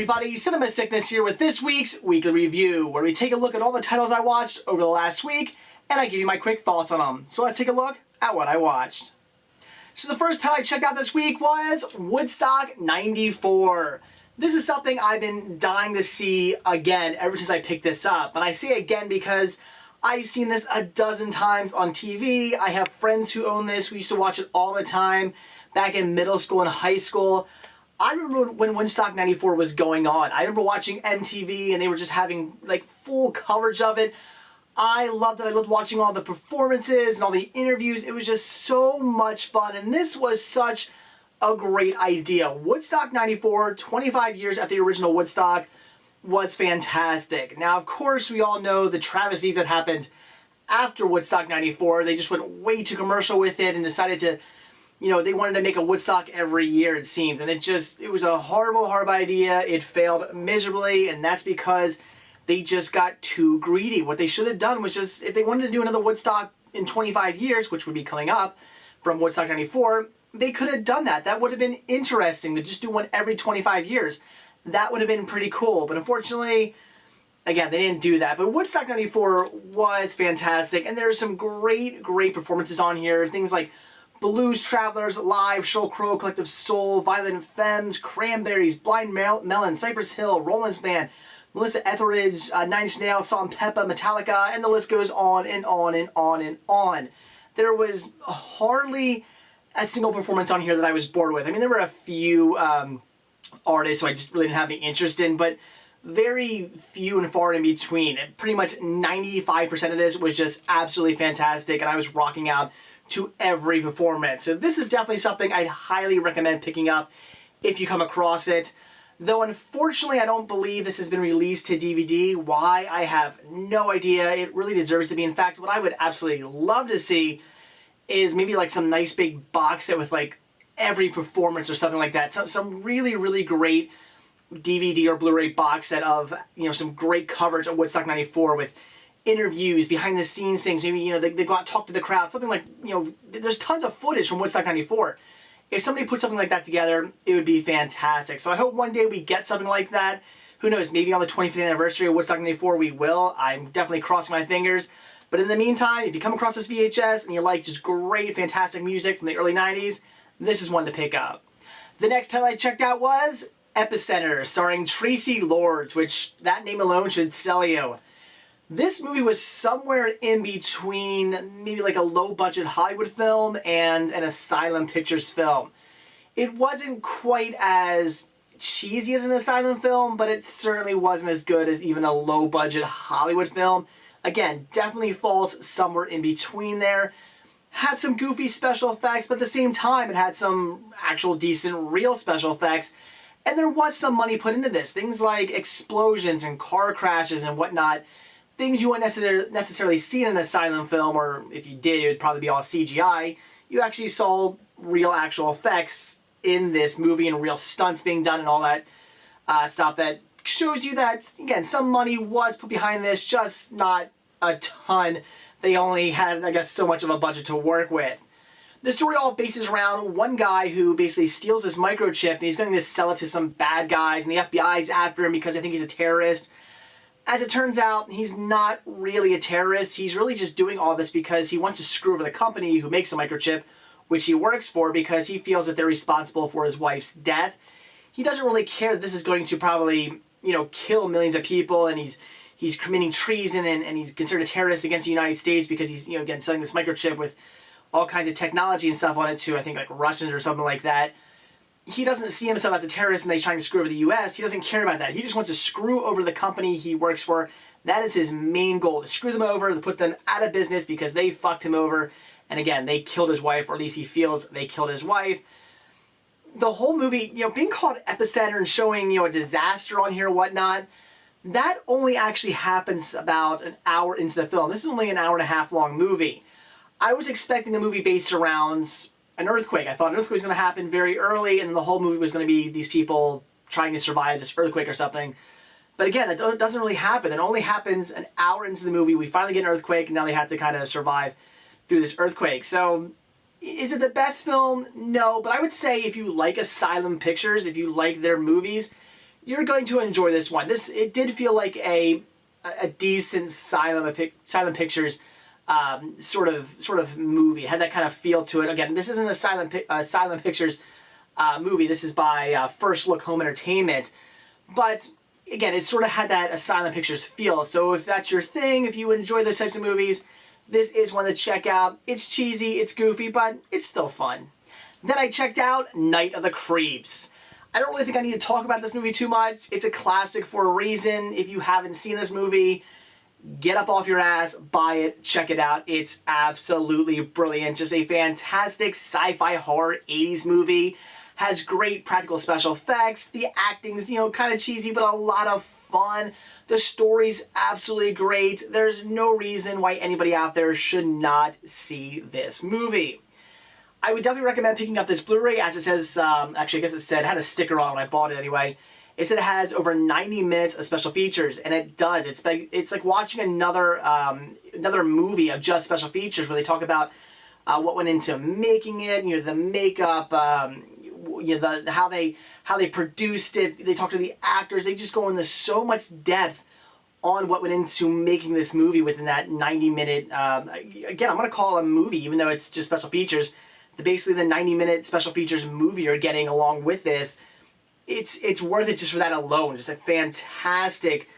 everybody, Cinema Sickness here with this week's Weekly Review, where we take a look at all the titles I watched over the last week, and I give you my quick thoughts on them. So let's take a look at what I watched. So the first title I checked out this week was Woodstock 94. This is something I've been dying to see again ever since I picked this up. And I say again because I've seen this a dozen times on TV. I have friends who own this. We used to watch it all the time back in middle school and high school. I remember when Woodstock 94 was going on. I remember watching MTV and they were just having like full coverage of it. I loved it. I loved watching all the performances and all the interviews. It was just so much fun, and this was such a great idea. Woodstock 94, 25 years at the original Woodstock, was fantastic. Now, of course, we all know the travesties that happened after Woodstock 94. They just went way too commercial with it and decided to, they wanted to make a Woodstock every year, it seems. And it was a horrible, horrible idea. It failed miserably, and that's because they just got too greedy. What they should have done was just, if they wanted to do another Woodstock in 25 years, which would be coming up from Woodstock 94, they could have done that. That would have been interesting, to just do one every 25 years. That would have been pretty cool. But unfortunately, again, they didn't do that. But Woodstock 94 was fantastic, and there's some great, great performances on here. Things like Blues Travelers, Live, Sheryl Crow, Collective Soul, Violent Femmes, Cranberries, Blind Melon, Cypress Hill, Rollins Band, Melissa Etheridge, Nine Inch Nails, Salt and Peppa, Metallica, and the list goes on and on and on and on. There was hardly a single performance on here that I was bored with. I mean, there were a few artists who I just really didn't have any interest in, but very few and far in between. Pretty much 95% of this was just absolutely fantastic, and I was rocking out to every performance. So this is definitely something I'd highly recommend picking up if you come across it. Though unfortunately I don't believe this has been released to DVD. Why? I have no idea. It really deserves to be. In fact, what I would absolutely love to see is maybe like some nice big box set with like every performance or something like that. Some really, really great DVD or Blu-ray box set of, some great coverage of Woodstock 94 with interviews, behind the scenes things. Maybe, they go out and talk to the crowd. Something like, there's tons of footage from Woodstock 94. If somebody put something like that together, it would be fantastic. So I hope one day we get something like that. Who knows, maybe on the 25th anniversary of Woodstock 94 we will. I'm definitely crossing my fingers. But in the meantime, if you come across this VHS and you like just great, fantastic music from the early 90s, this is one to pick up. The next title I checked out was Epicenter, starring Tracy Lords, which that name alone should sell you. This movie was somewhere in between maybe like a low-budget Hollywood film and an Asylum Pictures film. It wasn't quite as cheesy as an Asylum film, but it certainly wasn't as good as even a low-budget Hollywood film. Again, definitely falls somewhere in between there. Had some goofy special effects, but at the same time it had some actual decent real special effects. And there was some money put into this. Things like explosions and car crashes and whatnot. Things you wouldn't necessarily see in an Asylum film, or if you did, it would probably be all CGI. You actually saw real actual effects in this movie and real stunts being done and all that stuff that shows you that, again, some money was put behind this, just not a ton. They only had, I guess, so much of a budget to work with. The story all bases around one guy who basically steals this microchip and he's going to sell it to some bad guys, and the FBI's after him because I think he's a terrorist. As it turns out, he's not really a terrorist. He's really just doing all this because he wants to screw over the company who makes the microchip, which he works for, because he feels that they're responsible for his wife's death. He doesn't really care that this is going to probably, kill millions of people, and he's committing treason, and he's considered a terrorist against the United States because he's, again, selling this microchip with all kinds of technology and stuff on it to, I think, like Russians or something like that. He doesn't see himself as a terrorist and that he's trying to screw over the U.S. He doesn't care about that. He just wants to screw over the company he works for. That is his main goal, to screw them over, to put them out of business because they fucked him over. And again, they killed his wife, or at least he feels they killed his wife. The whole movie, being called Epicenter and showing, a disaster on here and whatnot, that only actually happens about an hour into the film. This is only an hour and a half long movie. I was expecting the movie based around an earthquake. I thought an earthquake was going to happen very early, and then the whole movie was going to be these people trying to survive this earthquake or something. But again, that doesn't really happen. It only happens an hour into the movie. We finally get an earthquake, and now they have to kind of survive through this earthquake. So, is it the best film? No, but I would say if you like Asylum Pictures, if you like their movies, you're going to enjoy this one. It did feel like a decent silent pictures sort of movie. It had that kind of feel to it. Again, this isn't a silent pictures movie. This is by First Look Home Entertainment, but again, it sort of had that a silent pictures feel. So if that's your thing, if you enjoy those types of movies, this is one to check out. It's cheesy, it's goofy, but it's still fun. Then I checked out Night of the Creeps. I don't really think I need to talk about this movie too much. It's a classic for a reason. If you haven't seen this movie, get up off your ass, buy it, check it out. It's absolutely brilliant. Just a fantastic sci-fi horror 80s movie. Has great practical special effects. The acting's, kind of cheesy, but a lot of fun. The story's absolutely great. There's no reason why anybody out there should not see this movie. I would definitely recommend picking up this Blu-ray, as it says, actually I guess it had a sticker on when I bought it anyway. It said it has over 90 minutes of special features, and it does. It's like watching another movie of just special features where they talk about what went into making it, the makeup, how they produced it. They talk to the actors. They just go into so much depth on what went into making this movie within that 90-minute. Again, I'm going to call it a movie, even though it's just special features. Basically, the 90-minute special features movie you're getting along with this, it's worth it just for that alone. Just a fantastic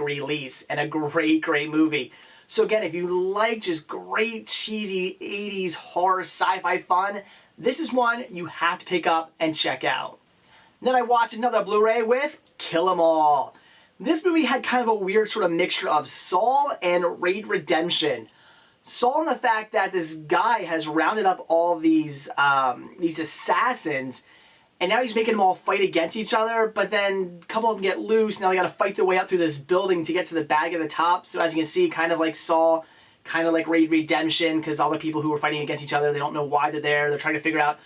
release and a great movie. So again, if you like just great cheesy 80s horror sci-fi fun, this is one you have to pick up and check out. Then I watched another Blu-ray with Kill 'Em All. This movie had kind of a weird sort of mixture of Saw and Raid Redemption. Saw in the fact that this guy has rounded up all these assassins, and now he's making them all fight against each other, but then a couple of them get loose. Now they gotta fight their way up through this building to get to the bag at the top. So as you can see, kind of like Saw, kind of like Raid Redemption, because all the people who are fighting against each other, they don't know why they're there. They're trying to figure out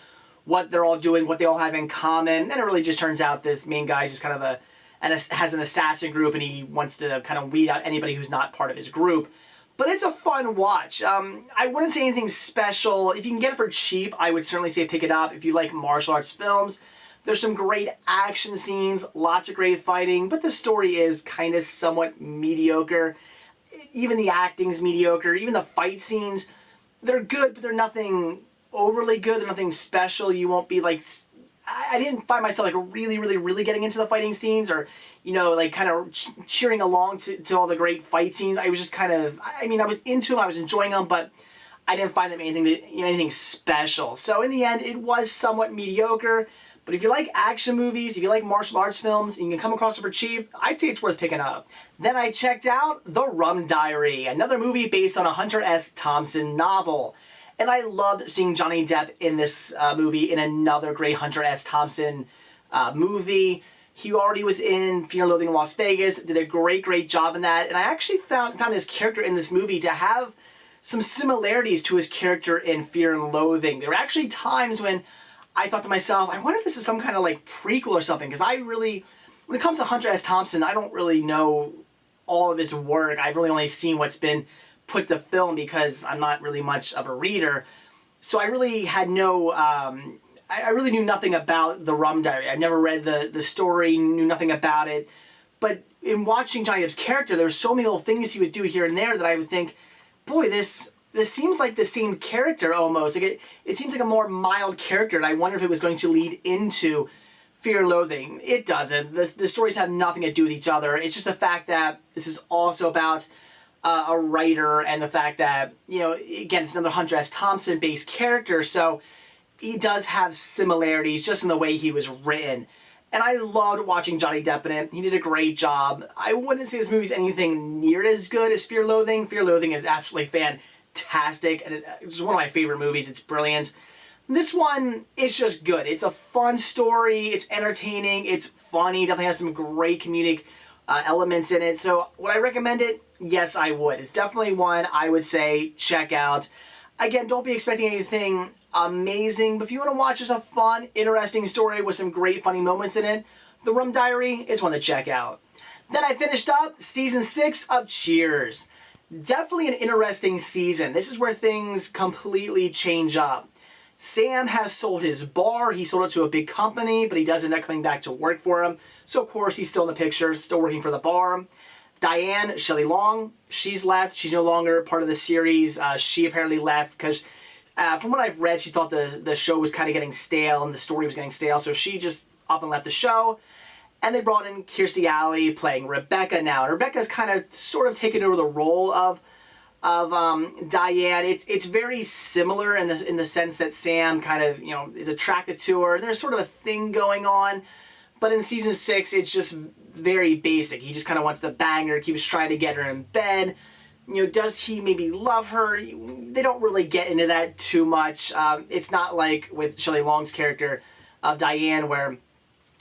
what they're all doing, what they all have in common. And it really just turns out this main guy is just kind of has an assassin group, and he wants to kind of weed out anybody who's not part of his group. But it's a fun watch. I wouldn't say anything special. If you can get it for cheap, I would certainly say pick it up. If you like martial arts films, there's some great action scenes, lots of great fighting, but the story is kind of somewhat mediocre. Even the acting's mediocre. Even the fight scenes, they're good, but they're nothing overly good. They're nothing special. You won't be like... I didn't find myself like really getting into the fighting scenes, or like kind of cheering along to all the great fight scenes. I was just kind of, I was into them, I was enjoying them, but I didn't find them anything special. So in the end, it was somewhat mediocre. But if you like action movies, if you like martial arts films, and you can come across it for cheap, I'd say it's worth picking up. Then I checked out The Rum Diary, another movie based on a Hunter S. Thompson novel. And I loved seeing Johnny Depp in this movie, in another great Hunter S. Thompson movie. He already was in Fear and Loathing in Las Vegas, did a great job in that. And I actually found his character in this movie to have some similarities to his character in Fear and Loathing. There were actually times when I thought to myself, I wonder if this is some kind of like prequel or something, because when it comes to Hunter S. Thompson, I don't really know all of his work. I've really only seen what's been put to film because I'm not really much of a reader. So I really had I really knew nothing about The Rum Diary. I've never read the story, knew nothing about it. But in watching Johnny Depp's character, there were so many little things he would do here and there that I would think, boy, this seems like the same character almost. Like it seems like a more mild character, and I wonder if it was going to lead into Fear and Loathing. It doesn't. The stories have nothing to do with each other. It's just the fact that this is also about a writer, and the fact that, again, it's another Hunter S. Thompson based character, so he does have similarities just in the way he was written. And I loved watching Johnny Depp in it. He did a great job. I wouldn't say this movie's anything near as good as Fear and Loathing. Fear and Loathing is absolutely fantastic, and it's one of my favorite movies. It's brilliant. This one is just good. It's a fun story. It's entertaining. It's funny. Definitely has some great comedic elements in it. So would I recommend it? Yes, I would. It's definitely one I would say check out. Again, don't be expecting anything amazing, but if you want to watch just a fun, interesting story with some great funny moments in it, The Rum Diary is one to check out. Then I finished up Season 6 of Cheers. Definitely an interesting season. This is where things completely change up. Sam has sold his bar. He sold it to a big company, but he does end up coming back to work for him. So, of course, he's still in the picture, still working for the bar. Diane, Shelley Long, she's left. She's no longer part of the series. She apparently left because, from what I've read, she thought the show was kind of getting stale and the story was getting stale. So she just up and left the show. And they brought in Kirstie Alley playing Rebecca now. And Rebecca's kind of sort of taken over the role of Diane. It's very similar in the sense that Sam kind of, is attracted to her. There's sort of a thing going on. But in season 6, it's just very basic. He just kind of wants to bang her, keeps trying to get her in bed. Does he maybe love her? They don't really get into that too much. It's not like with Shelley Long's character of Diane where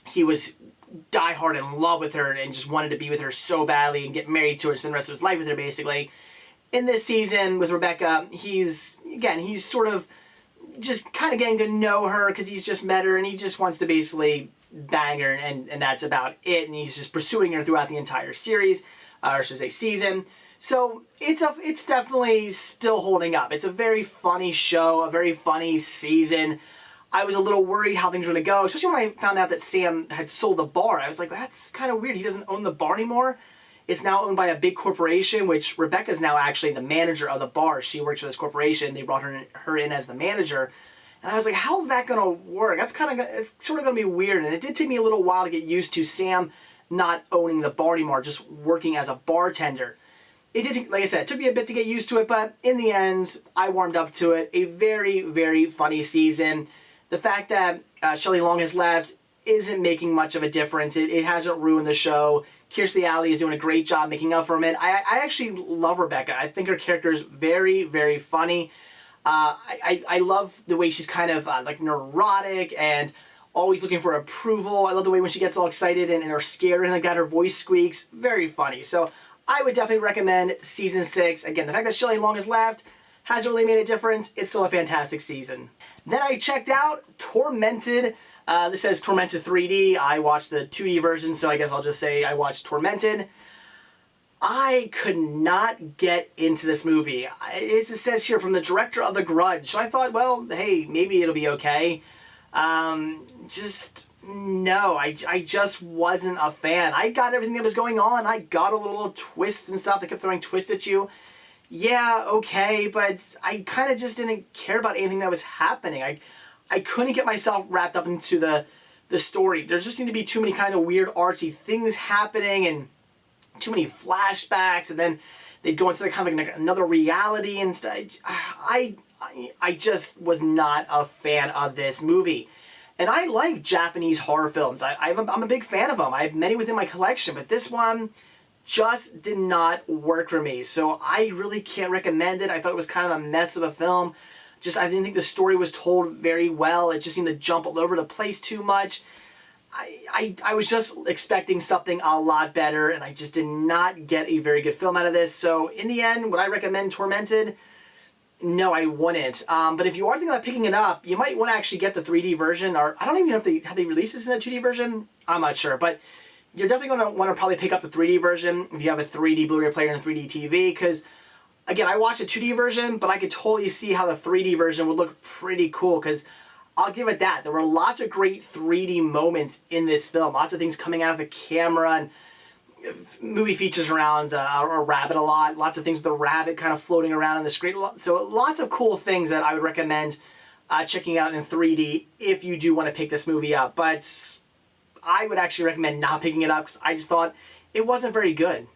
he was diehard in love with her and just wanted to be with her so badly and get married to her, spend the rest of his life with her, basically. In this season with Rebecca, he's sort of just kind of getting to know her because he's just met her and he just wants to basically bang her, and that's about it. And he's just pursuing her throughout the entire series, or I should say season. So it's definitely still holding up. It's a very funny show, a very funny season. I was a little worried how things were going to go, especially when I found out that Sam had sold the bar. I was like, that's kind of weird. He doesn't own the bar anymore. It's now owned by a big corporation, which Rebecca's now actually the manager of the bar. She works for this corporation. They brought her in as the manager. And I was like, how's that going to work? It's sort of going to be weird. And it did take me a little while to get used to Sam not owning the bar anymore, just working as a bartender. It did, like I said, it took me a bit to get used to it, but in the end, I warmed up to it. A very, very funny season. The fact that Shelley Long has left isn't making much of a difference. It hasn't ruined the show. Kirstie Alley is doing a great job making up for it. I actually love Rebecca. I think her character is very, very funny. I love the way she's kind of like neurotic and always looking for approval. I love the way when she gets all excited and are scared and like that, her voice squeaks. Very funny. So I would definitely recommend season 6. Again, the fact that Shelley Long has left hasn't really made a difference. It's still a fantastic season. Then I checked out Tormented. This says Tormented 3D. I watched the 2D version, so I guess I'll just say I watched Tormented. I could not get into this movie. It says here from the director of The Grudge. So I thought, well, hey, maybe it'll be okay. No, I just wasn't a fan. I got everything that was going on. I got a little twists and stuff. They kept throwing twists at you. Yeah, okay, but I kind of just didn't care about anything that was happening. I couldn't get myself wrapped up into the story. There just seemed to be too many kind of weird artsy things happening and too many flashbacks, and then they'd go into kind of like another reality and stuff. I just was not a fan of this movie. And I like Japanese horror films. I'm a big fan of them. I have many within my collection, but this one just did not work for me. So I really can't recommend it. I thought it was kind of a mess of a film. I didn't think the story was told very well. It just seemed to jump all over the place too much. I was just expecting something a lot better, and I just did not get a very good film out of this. So in the end, would I recommend Tormented? No, I wouldn't. But if you are thinking about picking it up, you might want to actually get the 3D version, or I don't even know if have they released this in a 2D version. I'm not sure, but you're definitely going to want to probably pick up the 3D version if you have a 3D Blu-ray player and a 3D TV, because again, I watched a 2D version, but I could totally see how the 3D version would look pretty cool, because I'll give it that. There were lots of great 3D moments in this film. Lots of things coming out of the camera, and movie features around a rabbit a lot. Lots of things with the rabbit kind of floating around on the screen. So lots of cool things that I would recommend checking out in 3D if you do want to pick this movie up. But I would actually recommend not picking it up because I just thought it wasn't very good.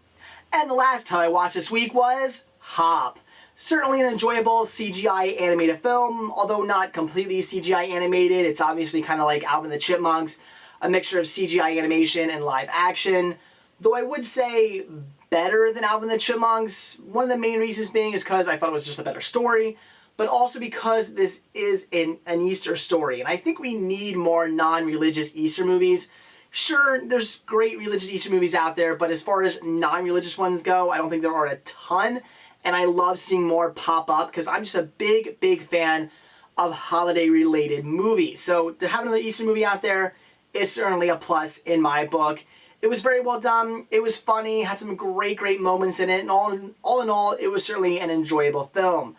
And the last title I watched this week was Hop. Certainly an enjoyable CGI animated film, although not completely CGI animated. It's obviously kind of like Alvin and the Chipmunks, a mixture of CGI animation and live action. Though I would say better than Alvin and the Chipmunks. One of the main reasons being is because I thought it was just a better story, but also because this is an Easter story. And I think we need more non-religious Easter movies. Sure, there's great religious Easter movies out there, but as far as non-religious ones go, I don't think there are a ton. And I love seeing more pop up because I'm just a big, big fan of holiday-related movies. So to have another Easter movie out there is certainly a plus in my book. It was very well done. It was funny, had some great, great moments in it, and all in all, it was certainly an enjoyable film.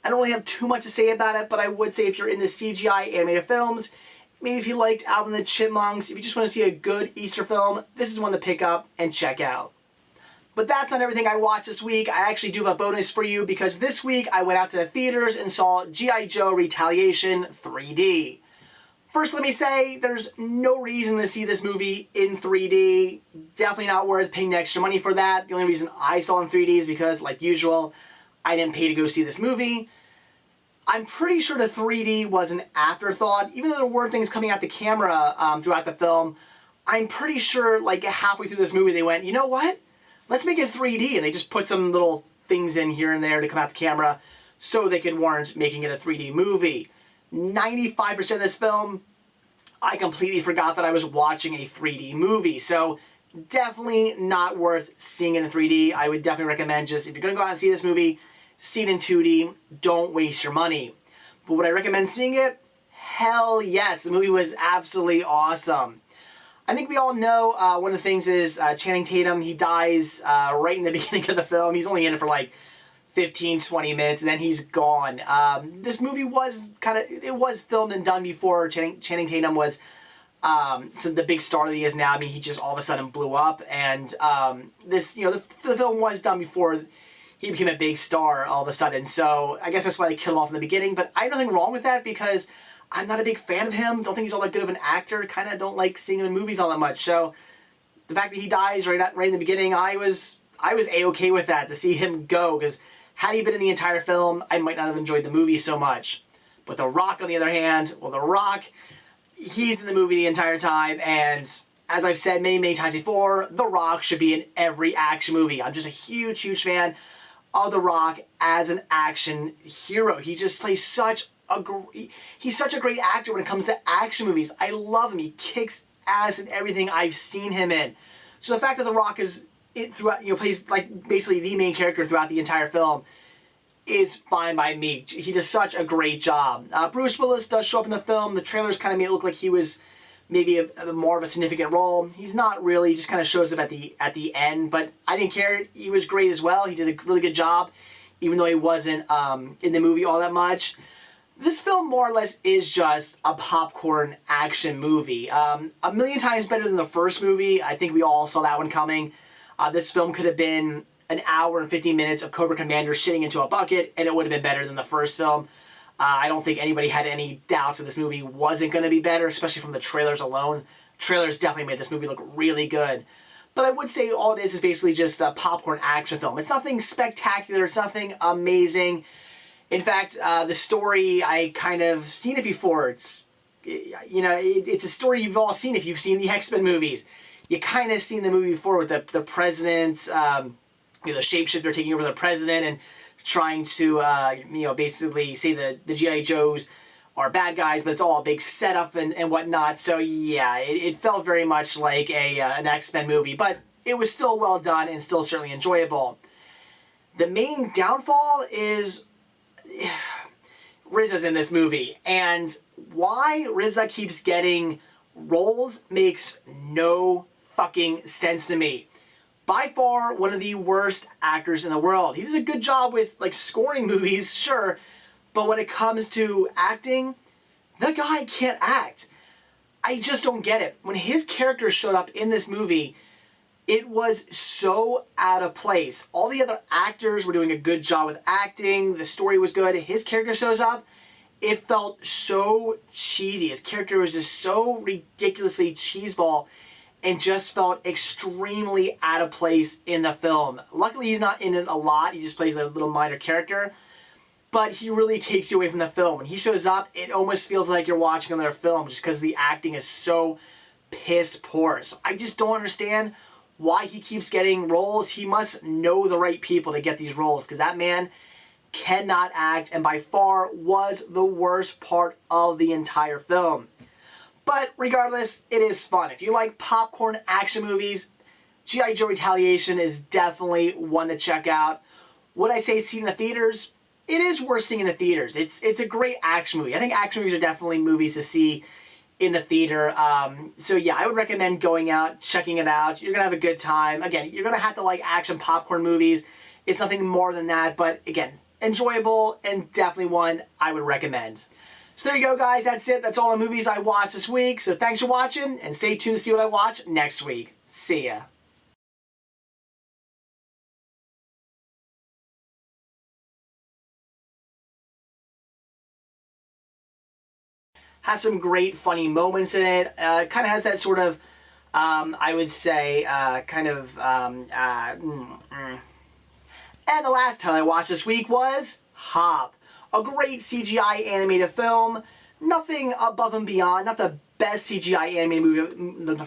I don't really have too much to say about it, but I would say if you're into CGI animated films, maybe if you liked Alvin and the Chipmunks, if you just want to see a good Easter film, this is one to pick up and check out. But that's not everything I watched this week. I actually do have a bonus for you because this week I went out to the theaters and saw G.I. Joe Retaliation 3D. First, let me say, there's no reason to see this movie in 3D. Definitely not worth paying the extra money for that. The only reason I saw it in 3D is because, like usual, I didn't pay to go see this movie. I'm pretty sure the 3D was an afterthought. Even though there were things coming out the camera throughout the film, I'm pretty sure like halfway through this movie they went, you know what? Let's make it 3D. And they just put some little things in here and there to come out the camera so they could warrant making it a 3D movie. 95% of this film, I completely forgot that I was watching a 3D movie. So definitely not worth seeing it in 3D. I would definitely recommend just, if you're going to go out and see this movie, see it in 2D. Don't waste your money. But would I recommend seeing it? Hell yes. The movie was absolutely awesome. I think we all know one of the things is Channing Tatum, he dies right in the beginning of the film. He's only in it for like 15, 20 minutes, and then he's gone. This movie was it was filmed and done before Channing Tatum was so the big star that he is now. I mean, he just all of a sudden blew up, and this, the film was done before he became a big star all of a sudden. So I guess that's why they killed him off in the beginning, but I have nothing wrong with that because I'm not a big fan of him. Don't think he's all that good of an actor. Kind of don't like seeing him in movies all that much. So the fact that he dies right in the beginning, I was A-okay with that, to see him go, because had he been in the entire film, I might not have enjoyed the movie so much. But The Rock, on the other hand, well, The Rock, he's in the movie the entire time, and as I've said many, many times before, The Rock should be in every action movie. I'm just a huge, huge fan of The Rock as an action hero. He just plays he's such a great actor when it comes to action movies. I love him. He kicks ass in everything I've seen him in. So the fact that The Rock is plays like basically the main character throughout the entire film is fine by me. He does such a great job. Bruce Willis does show up in the film. The trailers kind of made it look like he was maybe a more of a significant role. He's not really. He just kind of shows up at the end. But I didn't care. He was great as well. He did a really good job, even though he wasn't in the movie all that much. This film more or less is just a popcorn action movie. A million times better than the first movie. I think we all saw that one coming. This film could have been an hour and 15 minutes of Cobra Commander shitting into a bucket, and it would have been better than the first film. I don't think anybody had any doubts that this movie wasn't going to be better, especially from the trailers alone. Trailers definitely made this movie look really good. But I would say all it is basically just a popcorn action film. It's nothing spectacular. It's nothing amazing. In fact, the story, I kind of seen it before. It's a story you've all seen if you've seen the X-Men movies. You kind of seen the movie before with the president, the shapeshifter taking over the president and trying to, basically say the G.I. Joes are bad guys, but it's all a big setup and whatnot. So yeah, it felt very much like an X-Men movie, but it was still well done and still certainly enjoyable. The main downfall is RZA's in this movie, and why RZA keeps getting roles makes no fucking sense to me. By far one of the worst actors in the world. He does a good job with like scoring movies, sure, but when it comes to acting, the guy can't act. I just don't get it. When his character showed up in this movie, it was so out of place. All the other actors were doing a good job with acting. The story was good. His character shows up. It felt so cheesy. His character was just so ridiculously cheeseball and just felt extremely out of place in the film. Luckily, he's not in it a lot. He just plays a little minor character. But he really takes you away from the film. When he shows up, it almost feels like you're watching another film just because the acting is so piss poor. So I just don't understand why he keeps getting roles. He must know the right people to get these roles, because that man cannot act and by far was the worst part of the entire film. But regardless, it is fun. If you like popcorn action movies, G.I. Joe Retaliation is definitely one to check out. Would I say see it in the theaters? It is worth seeing in the theaters. It's a great action movie. I think action movies are definitely movies to see in the theater. So yeah, I would recommend going out, checking it out. You're going to have a good time. Again, you're going to have to like action popcorn movies. It's nothing more than that. But again, enjoyable, and definitely one I would recommend. So there you go, guys. That's it. That's all the movies I watched this week. So thanks for watching, and stay tuned to see what I watch next week. See ya. Has some great funny moments in it. Kind of has that sort of, I would say, And the last title I watched this week was Hop. A great CGI animated film. Nothing above and beyond. Not the best CGI animated movie.